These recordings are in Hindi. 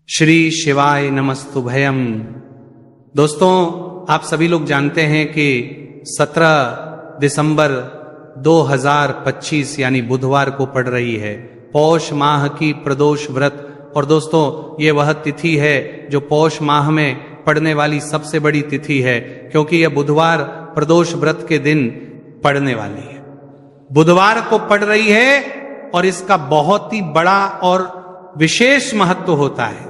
श्री शिवाय नमस्तुभयम। दोस्तों, आप सभी लोग जानते हैं कि 17 दिसंबर 2025 यानी बुधवार को पड़ रही है पौष माह की प्रदोष व्रत। और दोस्तों, ये वह तिथि है जो पौष माह में पड़ने वाली सबसे बड़ी तिथि है, क्योंकि यह बुधवार प्रदोष व्रत के दिन पड़ने वाली है। बुधवार को पड़ रही है और इसका बहुत ही बड़ा और विशेष महत्व होता है।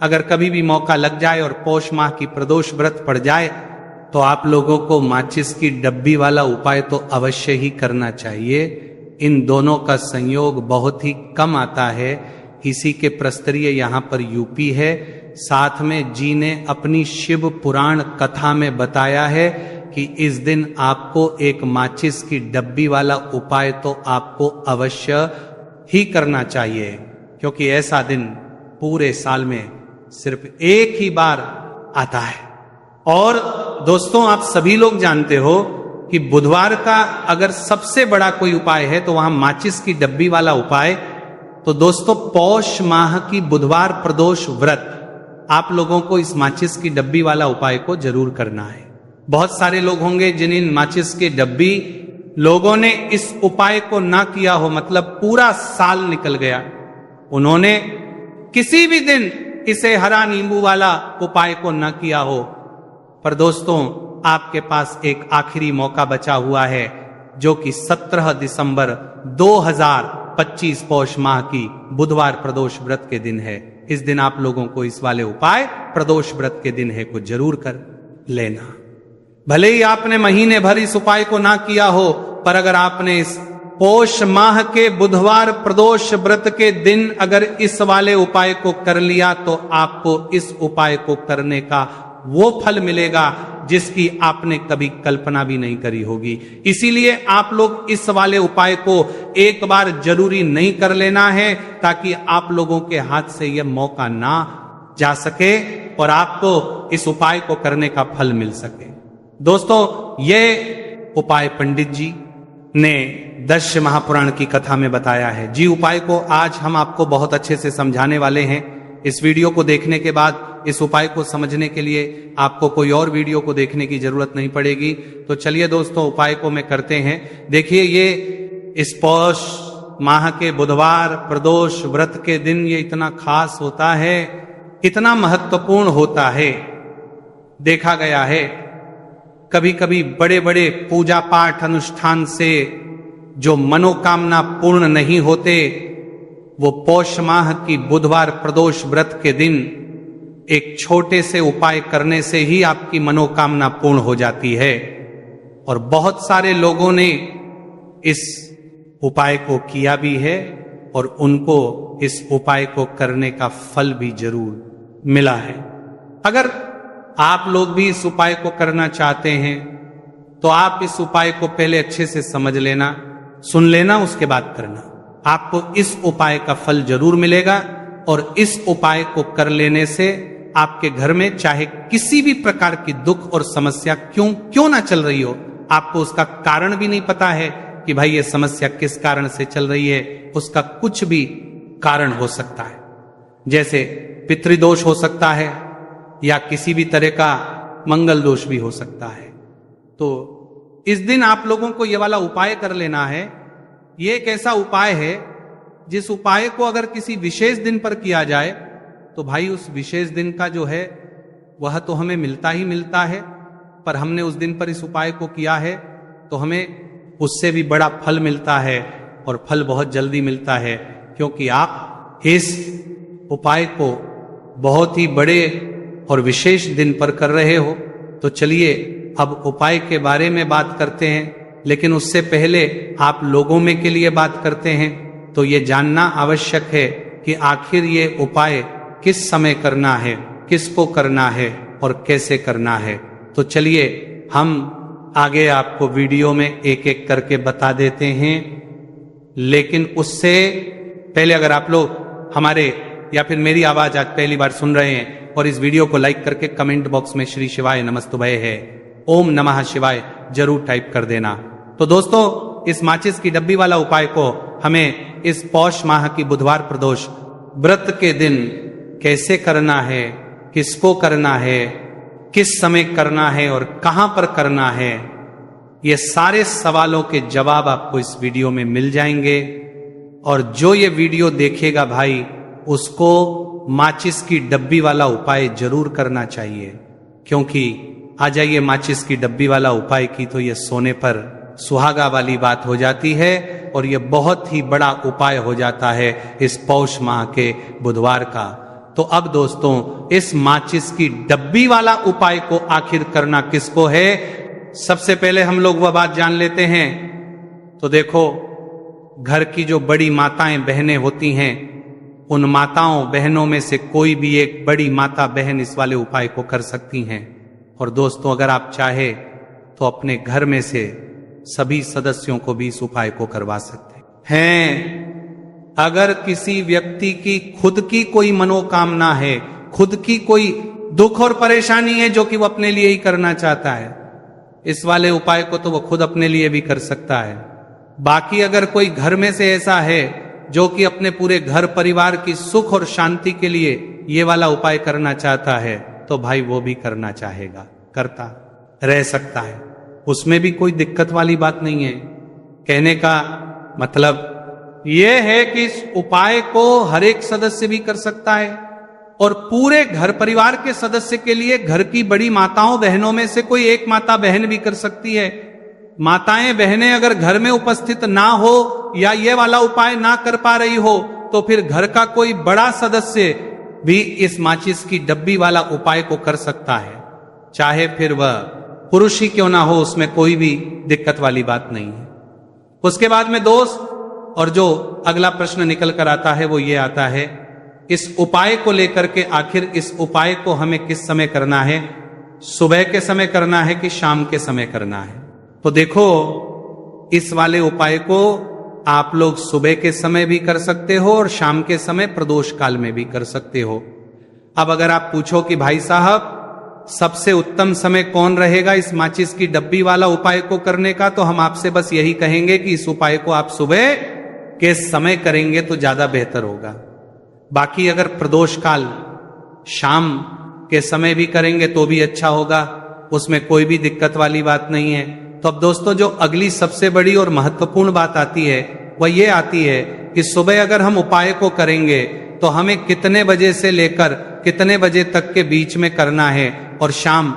अगर कभी भी मौका लग जाए और पौष माह की प्रदोष व्रत पड़ जाए तो आप लोगों को माचिस की डब्बी वाला उपाय तो अवश्य ही करना चाहिए। इन दोनों का संयोग बहुत ही कम आता है। इसी के प्रस्तरीय यहाँ पर यूपी है। साथ में जी ने अपनी शिव पुराण कथा में बताया है कि इस दिन आपको एक माचिस की डब्बी वाला उपाय तो आपको अवश्य ही करना चाहिए, क्योंकि ऐसा दिन पूरे साल में सिर्फ एक ही बार आता है। और दोस्तों, आप सभी लोग जानते हो कि बुधवार का अगर सबसे बड़ा कोई उपाय है तो वहां माचिस की डब्बी वाला उपाय। तो दोस्तों, पौष माह की बुधवार प्रदोष व्रत आप लोगों को इस माचिस की डब्बी वाला उपाय को जरूर करना है। बहुत सारे लोग होंगे जिन माचिस की डब्बी लोगों ने इस उपाय को ना किया हो, मतलब पूरा साल निकल गया, उन्होंने किसी भी दिन इसे हरा नींबू वाला उपाय को न किया हो। पर दोस्तों, आपके पास एक आखिरी मौका बचा हुआ है, जो कि 17 दिसंबर 2025 पौष माह की बुधवार प्रदोष व्रत के दिन है। इस दिन आप लोगों को इस वाले उपाय प्रदोष व्रत के दिन है को जरूर कर लेना। भले ही आपने महीने भर इस उपाय को ना किया हो, पर अगर आपने इस पौष माह के बुधवार प्रदोष व्रत के दिन अगर इस वाले उपाय को कर लिया तो आपको इस उपाय को करने का वो फल मिलेगा जिसकी आपने कभी कल्पना भी नहीं करी होगी। इसीलिए आप लोग इस वाले उपाय को एक बार जरूरी नहीं कर लेना है, ताकि आप लोगों के हाथ से यह मौका ना जा सके और आपको इस उपाय को करने का फल मिल सके। दोस्तों, ये उपाय पंडित जी ने दश महापुराण की कथा में बताया है। जी उपाय को आज हम आपको बहुत अच्छे से समझाने वाले हैं। इस वीडियो को देखने के बाद इस उपाय को समझने के लिए आपको कोई और वीडियो को देखने की जरूरत नहीं पड़ेगी। तो चलिए दोस्तों, उपाय को मैं करते हैं। देखिए, ये इस पौष माह के बुधवार प्रदोष व्रत के दिन ये इतना खास होता है, इतना महत्वपूर्ण होता है। देखा गया है कभी कभी बड़े बड़े पूजा पाठ अनुष्ठान से जो मनोकामना पूर्ण नहीं होते, वो पौष माह की बुधवार प्रदोष व्रत के दिन एक छोटे से उपाय करने से ही आपकी मनोकामना पूर्ण हो जाती है। और बहुत सारे लोगों ने इस उपाय को किया भी है और उनको इस उपाय को करने का फल भी जरूर मिला है। अगर आप लोग भी इस उपाय को करना चाहते हैं तो आप इस उपाय को पहले अच्छे से समझ लेना, सुन लेना, उसके बाद करना। आपको इस उपाय का फल जरूर मिलेगा। और इस उपाय को कर लेने से आपके घर में चाहे किसी भी प्रकार की दुख और समस्या क्यों ना चल रही हो, आपको उसका कारण भी नहीं पता है कि भाई ये समस्या किस कारण से चल रही है, उसका कुछ भी कारण हो सकता है। जैसे पितृदोष हो सकता है या किसी भी तरह का मंगल दोष भी हो सकता है। तो इस दिन आप लोगों को ये वाला उपाय कर लेना है। ये एक ऐसा उपाय है जिस उपाय को अगर किसी विशेष दिन पर किया जाए तो भाई उस विशेष दिन का जो है वह तो हमें मिलता ही मिलता है, पर हमने उस दिन पर इस उपाय को किया है तो हमें उससे भी बड़ा फल मिलता है, और फल बहुत जल्दी मिलता है, क्योंकि आप इस उपाय को बहुत ही बड़े और विशेष दिन पर कर रहे हो। तो चलिए अब उपाय के बारे में बात करते हैं, लेकिन उससे पहले आप लोगों में के लिए बात करते हैं। तो ये जानना आवश्यक है कि आखिर ये उपाय किस समय करना है, किसको करना है और कैसे करना है। तो चलिए हम आगे आपको वीडियो में एक एक करके बता देते हैं। लेकिन उससे पहले अगर आप लोग हमारे या फिर मेरी आवाज आज पहली बार सुन रहे हैं और इस वीडियो को लाइक करके कमेंट बॉक्स में श्री शिवाय नमस्तुभय है, ओम नमः शिवाय जरूर टाइप कर देना। तो दोस्तों, इस माचिस की डब्बी वाला उपाय को हमें इस पौष माह की बुधवार प्रदोष व्रत के दिन कैसे करना है, किसको करना है, किस समय करना है और कहां पर करना है, ये सारे सवालों के जवाब आपको इस वीडियो में मिल जाएंगे। और जो ये वीडियो देखेगा भाई, उसको माचिस की डब्बी वाला उपाय जरूर करना चाहिए, क्योंकि आ जाइए माचिस की डब्बी वाला उपाय की तो ये सोने पर सुहागा वाली बात हो जाती है और ये बहुत ही बड़ा उपाय हो जाता है इस पौष माह के बुधवार का। तो अब दोस्तों, इस माचिस की डब्बी वाला उपाय को आखिर करना किसको है, सबसे पहले हम लोग वह बात जान लेते हैं। तो देखो, घर की जो बड़ी माताएं बहनें होती हैं, उन माताओं बहनों में से कोई भी एक बड़ी माता बहन इस वाले उपाय को कर सकती हैं। और दोस्तों, अगर आप चाहे तो अपने घर में से सभी सदस्यों को भी इस उपाय को करवा सकते हैं। अगर किसी व्यक्ति की खुद की कोई मनोकामना है, खुद की कोई दुख और परेशानी है जो कि वो अपने लिए ही करना चाहता है, इस वाले उपाय को तो वो खुद अपने लिए भी कर सकता है। बाकी अगर कोई घर में से ऐसा है जो कि अपने पूरे घर परिवार की सुख और शांति के लिए ये वाला उपाय करना चाहता है, तो भाई वो भी करना चाहेगा, करता रह सकता है, उसमें भी कोई दिक्कत वाली बात नहीं है। कहने का मतलब यह है कि इस उपाय को हर एक सदस्य भी कर सकता है और पूरे घर परिवार के सदस्य के लिए घर की बड़ी माताओं बहनों में से कोई एक माता बहन भी कर सकती है। माताएं बहनें अगर घर में उपस्थित ना हो या ये वाला उपाय ना कर पा रही हो, तो फिर घर का कोई बड़ा सदस्य भी इस माचिस की डब्बी वाला उपाय को कर सकता है, चाहे फिर वह पुरुष ही क्यों ना हो, उसमें कोई भी दिक्कत वाली बात नहीं है। उसके बाद में दोस्त, और जो अगला प्रश्न निकल कर आता है वो ये आता है, इस उपाय को लेकर के आखिर इस उपाय को हमें किस समय करना है, सुबह के समय करना है कि शाम के समय करना है। तो देखो, इस वाले उपाय को आप लोग सुबह के समय भी कर सकते हो और शाम के समय प्रदोष काल में भी कर सकते हो। अब अगर आप पूछो कि भाई साहब सबसे उत्तम समय कौन रहेगा इस माचिस की डब्बी वाला उपाय को करने का, तो हम आपसे बस यही कहेंगे कि इस उपाय को आप सुबह के समय करेंगे तो ज्यादा बेहतर होगा। बाकी अगर प्रदोष काल शाम के समय भी करेंगे तो भी अच्छा होगा, उसमें कोई भी दिक्कत वाली बात नहीं है। तो अब दोस्तों, जो अगली सबसे बड़ी और महत्वपूर्ण बात आती है वह ये आती है कि सुबह अगर हम उपाय को करेंगे तो हमें कितने बजे से लेकर कितने बजे तक के बीच में करना है, और शाम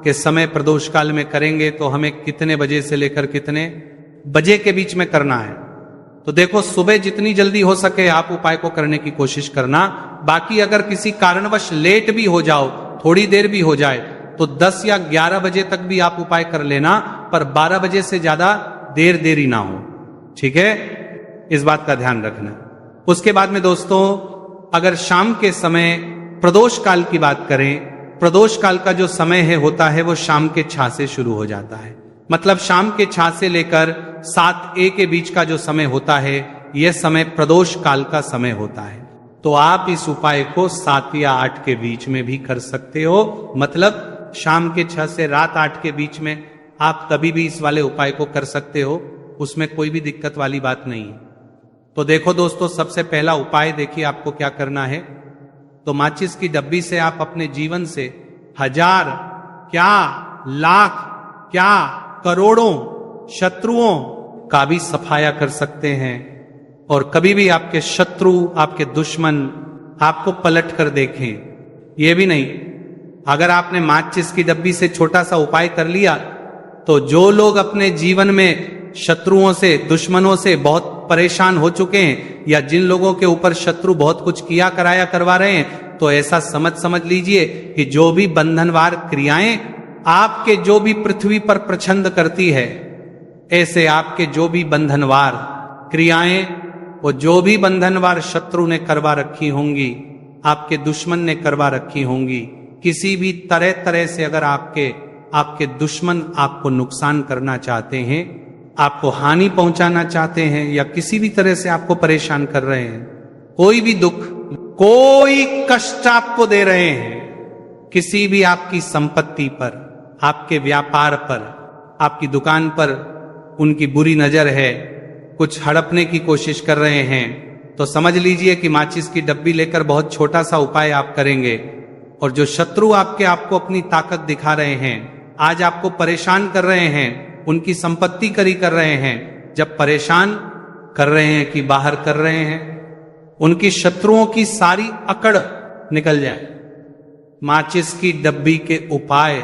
के समय प्रदोष काल में करेंगे तो हमें कितने बजे से लेकर कितने बजे के बीच में करना है। तो देखो, सुबह जितनी जल्दी हो सके आप उपाय को करने की कोशिश करना। बाकी अगर किसी कारणवश लेट भी हो जाओ, थोड़ी देर भी हो जाए, तो 10 या 11 बजे तक भी आप उपाय कर लेना, पर 12 बजे से ज्यादा देरी ना हो, ठीक है, इस बात का ध्यान रखना। उसके बाद में दोस्तों, अगर शाम के समय प्रदोष काल की बात करें, प्रदोष काल का जो समय है होता है वो शाम के 6 से शुरू हो जाता है। मतलब शाम के 6 से लेकर 7 के बीच का जो समय होता है, यह समय प्रदोष काल का समय होता है। तो आप इस उपाय को 7 या 8 के बीच में भी कर सकते हो। मतलब शाम के 6 से रात 8 के बीच में आप कभी भी इस वाले उपाय को कर सकते हो, उसमें कोई भी दिक्कत वाली बात नहीं है। तो देखो दोस्तों, सबसे पहला उपाय देखिए आपको क्या करना है। तो माचिस की डब्बी से आप अपने जीवन से 1000 क्या लाख क्या करोड़ों शत्रुओं का भी सफाया कर सकते हैं। और कभी भी आपके शत्रु, आपके दुश्मन आपको पलट कर देखें, यह भी नहीं। अगर आपने माचिस की डब्बी से छोटा सा उपाय कर लिया, तो जो लोग अपने जीवन में शत्रुओं से, दुश्मनों से बहुत परेशान हो चुके हैं, या जिन लोगों के ऊपर शत्रु बहुत कुछ किया कराया करवा रहे हैं, तो ऐसा समझ लीजिए कि जो भी बंधनवार क्रियाएं आपके जो भी पृथ्वी पर प्रछंद करती है, ऐसे आपके जो भी बंधनवार क्रियाएं, वो जो भी बंधनवार शत्रु ने करवा रखी होंगी, आपके दुश्मन ने करवा रखी होंगी, किसी भी तरह से अगर आपके दुश्मन आपको नुकसान करना चाहते हैं, आपको हानि पहुंचाना चाहते हैं, या किसी भी तरह से आपको परेशान कर रहे हैं, कोई भी दुख, कोई कष्ट आपको दे रहे हैं, किसी भी आपकी संपत्ति पर, आपके व्यापार पर, आपकी दुकान पर उनकी बुरी नजर है, कुछ हड़पने की कोशिश कर रहे हैं, तो समझ लीजिए कि माचिस की डब्बी लेकर बहुत छोटा सा उपाय आप करेंगे, और जो शत्रु आपको अपनी ताकत दिखा रहे हैं, आज आपको परेशान कर रहे हैं, उनकी संपत्ति करी कर रहे हैं, जब परेशान कर रहे हैं कि बाहर कर रहे हैं, उनकी शत्रुओं की सारी अकड़ निकल जाए। माचिस की डब्बी के उपाय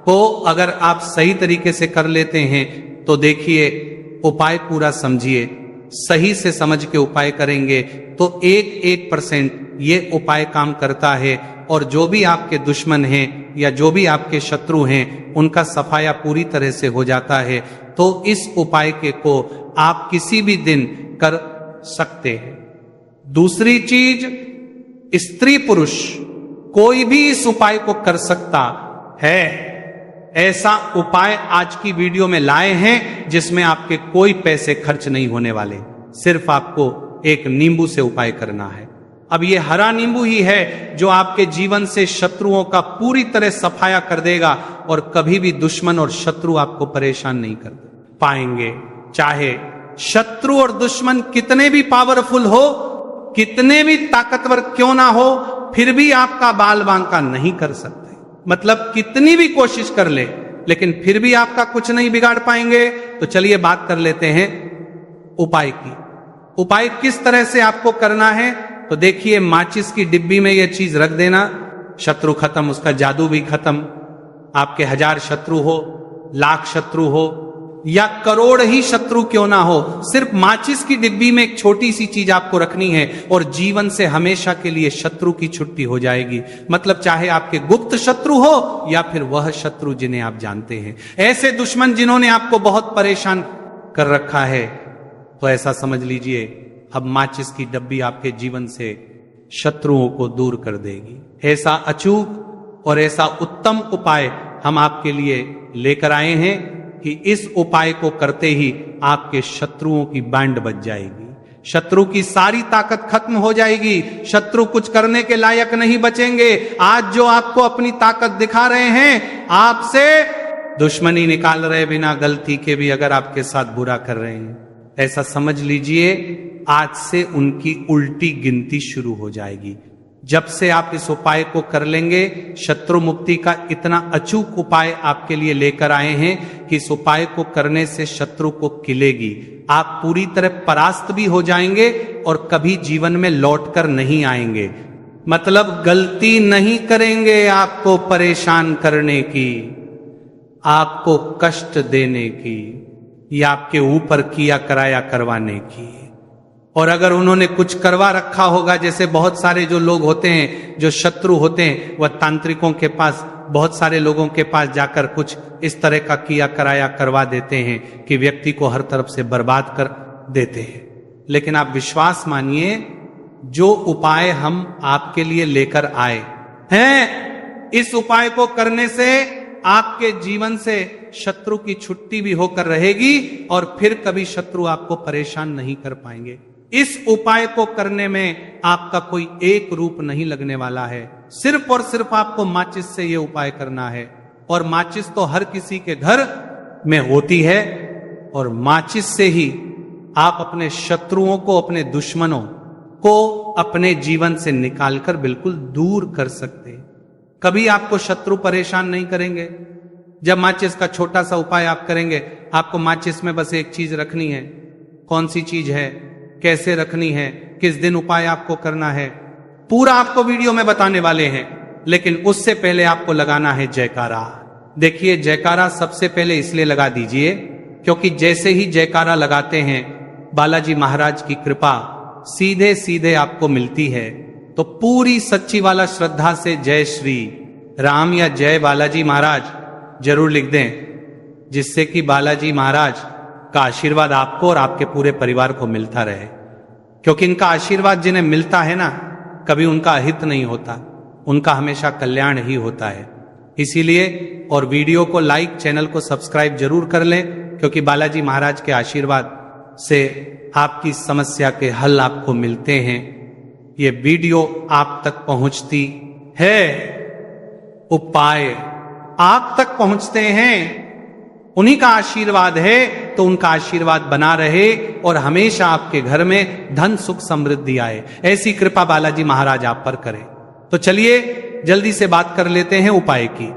को अगर आप सही तरीके से कर लेते हैं तो देखिए, उपाय पूरा समझिए, सही से समझ के उपाय करेंगे तो 1% ये उपाय काम करता है, और जो भी आपके दुश्मन हैं या जो भी आपके शत्रु हैं उनका सफाया पूरी तरह से हो जाता है। तो इस उपाय के को आप किसी भी दिन कर सकते हैं। दूसरी चीज, स्त्री पुरुष कोई भी इस उपाय को कर सकता है। ऐसा उपाय आज की वीडियो में लाए हैं जिसमें आपके कोई पैसे खर्च नहीं होने वाले, सिर्फ आपको एक नींबू से उपाय करना है। अब ये हरा नींबू ही है जो आपके जीवन से शत्रुओं का पूरी तरह सफाया कर देगा, और कभी भी दुश्मन और शत्रु आपको परेशान नहीं कर पाएंगे। चाहे शत्रु और दुश्मन कितने भी पावरफुल हो, कितने भी ताकतवर क्यों ना हो, फिर भी आपका बाल बांका नहीं कर सकते। मतलब कितनी भी कोशिश कर ले, लेकिन फिर भी आपका कुछ नहीं बिगाड़ पाएंगे। तो चलिए बात कर लेते हैं उपाय की। उपाय किस तरह से आपको करना है, तो देखिए, माचिस की डिब्बी में यह चीज रख देना, शत्रु खत्म, उसका जादू भी खत्म। आपके 1000 शत्रु हो, लाख शत्रु हो, या करोड़ ही शत्रु क्यों ना हो, सिर्फ माचिस की डिब्बी में एक छोटी सी चीज आपको रखनी है, और जीवन से हमेशा के लिए शत्रु की छुट्टी हो जाएगी। मतलब चाहे आपके गुप्त शत्रु हो या फिर वह शत्रु जिन्हें आप जानते हैं, ऐसे दुश्मन जिन्होंने आपको बहुत परेशान कर रखा है, तो ऐसा समझ लीजिए अब माचिस की डब्बी आपके जीवन से शत्रुओं को दूर कर देगी। ऐसा अचूक और ऐसा उत्तम उपाय हम आपके लिए लेकर आए हैं कि इस उपाय को करते ही आपके शत्रुओं की बैंड बज जाएगी, शत्रु की सारी ताकत खत्म हो जाएगी, शत्रु कुछ करने के लायक नहीं बचेंगे। आज जो आपको अपनी ताकत दिखा रहे हैं, आपसे दुश्मनी निकाल रहे बिना गलती के भी अगर आपके साथ बुरा कर रहे हैं, ऐसा समझ लीजिए आज से उनकी उल्टी गिनती शुरू हो जाएगी। जब से आप इस उपाय को कर लेंगे, शत्रु मुक्ति का इतना अचूक उपाय आपके लिए लेकर आए हैं कि इस उपाय को करने से शत्रु को किलेगी, आप पूरी तरह परास्त भी हो जाएंगे और कभी जीवन में लौटकर नहीं आएंगे। मतलब गलती नहीं करेंगे आपको परेशान करने की, आपको कष्ट देने की, या आपके ऊपर किया कराया करवाने की। और अगर उन्होंने कुछ करवा रखा होगा, जैसे बहुत सारे जो लोग होते हैं, जो शत्रु होते हैं, वह तांत्रिकों के पास, बहुत सारे लोगों के पास जाकर कुछ इस तरह का किया कराया करवा देते हैं कि व्यक्ति को हर तरफ से बर्बाद कर देते हैं। लेकिन आप विश्वास मानिए, जो उपाय हम आपके लिए लेकर आए हैं, इस उपाय को करने से आपके जीवन से शत्रु की छुट्टी भी होकर रहेगी, और फिर कभी शत्रु आपको परेशान नहीं कर पाएंगे। इस उपाय को करने में आपका कोई एक रूप नहीं लगने वाला है, सिर्फ और सिर्फ आपको माचिस से यह उपाय करना है। और माचिस तो हर किसी के घर में होती है, और माचिस से ही आप अपने शत्रुओं को, अपने दुश्मनों को अपने जीवन से निकालकर बिल्कुल दूर कर सकते हैं। कभी आपको शत्रु परेशान नहीं करेंगे। जब माचिस का छोटा सा उपाय आप करेंगे, आपको माचिस में बस एक चीज रखनी है। कौन सी चीज है, कैसे रखनी है, किस दिन उपाय आपको करना है, पूरा आपको वीडियो में बताने वाले हैं। लेकिन उससे पहले आपको लगाना है जयकारा। देखिए, जयकारा सबसे पहले इसलिए लगा दीजिए क्योंकि जैसे ही जयकारा लगाते हैं, बालाजी महाराज की कृपा सीधे सीधे आपको मिलती है। तो पूरी सच्ची वाला श्रद्धा से जय श्री राम या जय बालाजी महाराज जरूर लिख दें, जिससे कि बालाजी महाराज का आशीर्वाद आपको और आपके पूरे परिवार को मिलता रहे। क्योंकि इनका आशीर्वाद जिन्हें मिलता है ना, कभी उनका अहित नहीं होता, उनका हमेशा कल्याण ही होता है। इसीलिए, और वीडियो को लाइक, चैनल को सब्सक्राइब जरूर कर लें, क्योंकि बालाजी महाराज के आशीर्वाद से आपकी समस्या के हल आपको मिलते हैं। ये वीडियो आप तक पहुंचती है, उपाय आप तक पहुंचते हैं, उन्हीं का आशीर्वाद है, तो उनका आशीर्वाद बना रहे और हमेशा आपके घर में धन सुख समृद्धि आए, ऐसी कृपा बालाजी महाराज आप पर करें। तो चलिए जल्दी से बात कर लेते हैं उपाय की।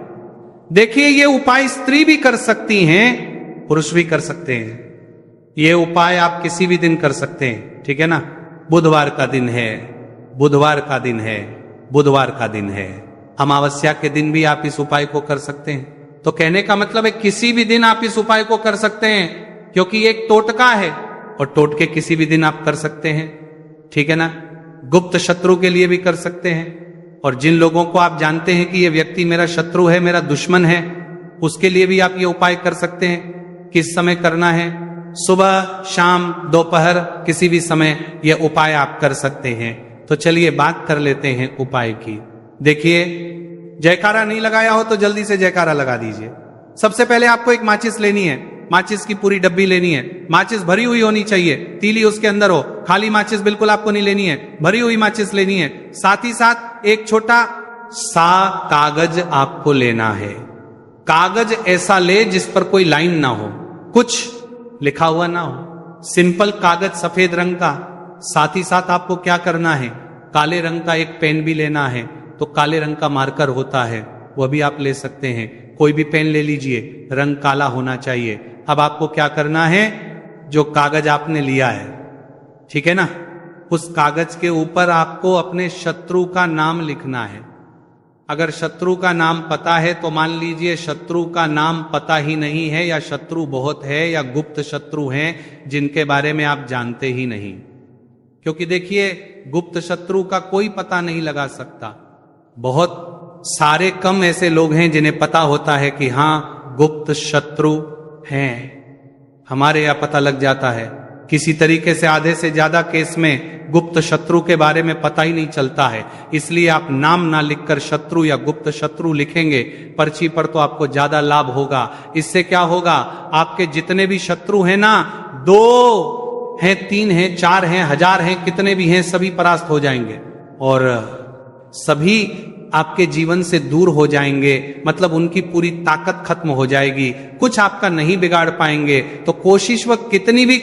देखिए, ये उपाय स्त्री भी कर सकती हैं, पुरुष भी कर सकते हैं। ये उपाय आप किसी भी दिन कर सकते हैं, ठीक है ना। बुधवार का दिन है, बुधवार का दिन है, बुधवार का दिन है। अमावस्या के दिन भी आप इस उपाय को कर सकते हैं। तो कहने का मतलब है किसी भी दिन आप इस उपाय को कर सकते हैं, क्योंकि एक टोटका है और टोटके किसी भी दिन आप कर सकते हैं, ठीक है ना। गुप्त शत्रु के लिए भी कर सकते हैं, और जिन लोगों को आप जानते हैं कि ये व्यक्ति मेरा शत्रु है, मेरा दुश्मन है, उसके लिए भी आप ये उपाय कर सकते हैं। किस समय करना है? सुबह, शाम, दोपहर, किसी भी समय ये उपाय आप कर सकते हैं। तो चलिए बात कर लेते हैं उपाय की। देखिए, जयकारा नहीं लगाया हो तो जल्दी से जयकारा लगा दीजिए। सबसे पहले आपको एक माचिस लेनी है, माचिस की पूरी डब्बी लेनी है। माचिस भरी हुई होनी चाहिए, तीली उसके अंदर हो, खाली माचिस बिल्कुल आपको नहीं लेनी है, भरी हुई माचिस लेनी है। साथ ही साथ एक छोटा सा कागज आपको लेना है। कागज ऐसा ले जिस पर कोई लाइन ना हो, कुछ लिखा हुआ ना हो, सिंपल कागज सफेद रंग का। साथ ही साथ आपको क्या करना है, काले रंग का एक पेन भी लेना है। तो काले रंग का मार्कर होता है, वह भी आप ले सकते हैं, कोई भी पेन ले लीजिए, रंग काला होना चाहिए। अब आपको क्या करना है, जो कागज आपने लिया है, ठीक है ना, उस कागज के ऊपर आपको अपने शत्रु का नाम लिखना है। अगर शत्रु का नाम पता है तो मान लीजिए शत्रु का नाम पता ही नहीं है, या शत्रु बहुत है, या गुप्त शत्रु हैं जिनके बारे में आप जानते ही नहीं। क्योंकि देखिए, गुप्त शत्रु का कोई पता नहीं लगा सकता। बहुत सारे कम ऐसे लोग हैं जिन्हें पता होता है कि हाँ गुप्त शत्रु हैं, हमारे यहाँ पता लग जाता है। किसी तरीके से आधे से ज्यादा केस में गुप्त शत्रु के बारे में पता ही नहीं चलता है। इसलिए आप नाम ना लिखकर शत्रु या गुप्त शत्रु लिखेंगे पर्ची पर तो आपको ज्यादा लाभ होगा। इससे क्या होगा, आपके जितने भी शत्रु हैं ना, 2 हैं, 3 हैं, 4 हैं, 1000 हैं, कितने भी हैं, सभी परास्त हो जाएंगे और सभी आपके जीवन से दूर हो जाएंगे। मतलब उनकी पूरी ताकत खत्म हो जाएगी, कुछ आपका नहीं बिगाड़ पाएंगे। तो कोशिश वह कितनी भी